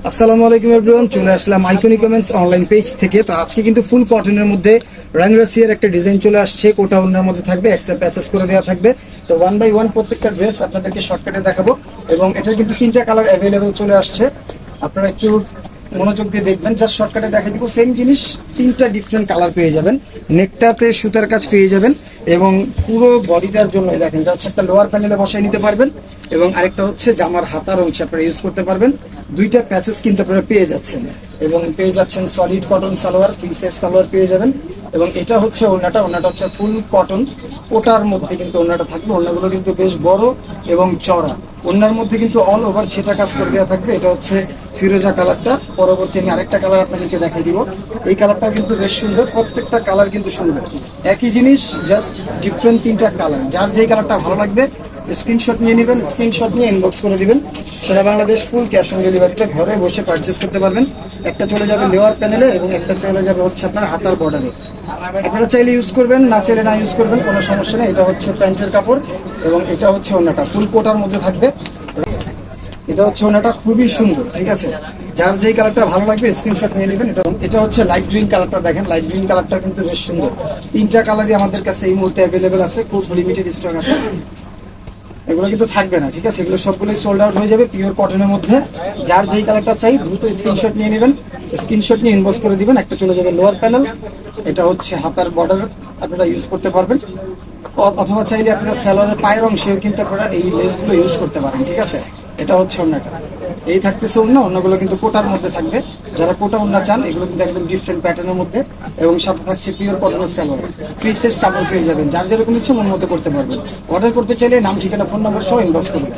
আসসালামু আলাইকুম এভরিওয়ান, চলে আসলাম আইকনিক কমেন্টস অনলাইন পেজ থেকে। তো আজকে কিন্তু ফুল কটনের মধ্যে রাংরাসিয়ার একটা ডিজাইন চলে আসছে। কোটা ওড়নার মধ্যে থাকবে, এক্সট্রা প্যাচেস করে দেওয়া থাকবে। তো 1 বাই 1 প্রত্যেকটা ড্রেস আপনাদেরকে শর্টকাটে দেখাবো এবং এটার কিন্তু 3টা কালার অ্যাভেলেবেল চলে আসছে। আপনারা একটু মনোযোগ দিয়ে দেখবেন, জাস্ট শর্টকাটে দেখা দিব। সেম জিনিস 3টা ডিফারেন্ট কালার পেয়ে যাবেন। নেকটাতে সুতার কাজ পেয়ে যাবেন এবং পুরো বডিটার জন্য দেখেন, এটা হচ্ছে একটা লোয়ার প্যানেলে বসায় নিতে পারবেন এবং আরেকটা হচ্ছে জামার হাতার অংশে আপনারা ইউজ করতে পারবেন। 2টা প্যাচেস কিন্তু আপনারা পেয়ে যাচ্ছেন এবং পেয়ে যাচ্ছেন solid cotton salwar, free size salwar পেয়ে যাবেন। এবং এটা হচ্ছে ওড়নাটা হচ্ছে ফুল কটন, ওটার মধ্যে কিন্তু ওড়নাটা থাকবে। ওড়নাগুলো কিন্তু বেশ বড় এবং চড়া। ওড়নার মধ্যে কিন্তু অল ওভার ছেটা কাজ করে দেওয়া থাকবে। এটা হচ্ছে ফিরোজা কালারটা। পরবর্তী আমি আরেকটা কালার আপনাদেরকে দেখাই দিব। এই কালারটা কিন্তু বেশ সুন্দর, প্রত্যেকটা কালার কিন্তু সুন্দর। একই জিনিস, জাস্ট ডিফারেন্ট 3টা কালার। যার যেই কালারটা ভালো লাগবে স্ক্রিনশট নিয়ে নেবেন, স্ক্রিনশট নিয়ে ইনবক্স করে দিবেন। সারা বাংলাদেশ ফুল ক্যাশ অন ডেলিভারিতে ঘরে বসে পারচেস করতে পারবেন। একটা চলে যাবে লোয়ার প্যানেলে এবং একটা চলে যাবে হচ্ছে আপনার হাতার বর্ডারে। আপনারা চাইলে ইউজ করবেন, না চাইলে না ইউজ করবেন, কোনো সমস্যা নেই। এটা হচ্ছে প্যান্টের কাপড় এবং এটা হচ্ছে ওড়নাটা ফুল কোটার মধ্যে থাকবে। এটা হচ্ছে ওড়নাটা খুবই সুন্দর, ঠিক আছে। যার যেই কালারটা ভালো লাগবে স্ক্রিনশট নিয়ে নেবেন। এটা হচ্ছে লাইট গ্রিন কালারটা, দেখেন লাইট গ্রিন কালারটা কিন্তু বেশ সুন্দর। 3টা কালারই আমাদের কাছে এই মুহূর্তে অ্যাভেলেবেল আছে, খুব লিমিটেড স্টক আছে। এগুলো কিন্তু থাকবে না, ঠিক আছে। এগুলো সবগুলোই সোল্ড আউট হয়ে যাবে পিওর কটনের মধ্যে। যার যেই কালারটা চাই দ্রুত স্ক্রিনশট নিয়ে নেবেন, স্ক্রিনশট নিয়ে ইনবক্স করে দিবেন। একটা চলে যাবে লোয়ার প্যানেল, এটা হচ্ছে হাতার বর্ডার, আপনারা ইউজ করতে পারবেন। অথবা চাইলে আপনারা সালোয়ারের পায়ের অংশেও কিন্তু আপনারা এই লেসগুলো ইউজ করতে পারেন, ঠিক আছে। এটা হচ্ছে ওড়নাটা, এই থাকতেছে ওড়না। ওড়নাগুলো কিন্তু কোটার মধ্যে থাকবে। যারা কোটা ওড়না চান, এগুলো কিন্তু একদম ডিফারেন্ট প্যাটার্নের মধ্যে এবং সাথে থাকছে পিওর কটনের সালোয়ার। ফ্রি সাইজ কাপড় পেয়ে যাবেন, যার যেরকম ইচ্ছে মন মতো করতে পারবেন। অর্ডার করতে চাইলে নাম, ঠিকানা, ফোন নাম্বার সহ ইনবক্স করবেন।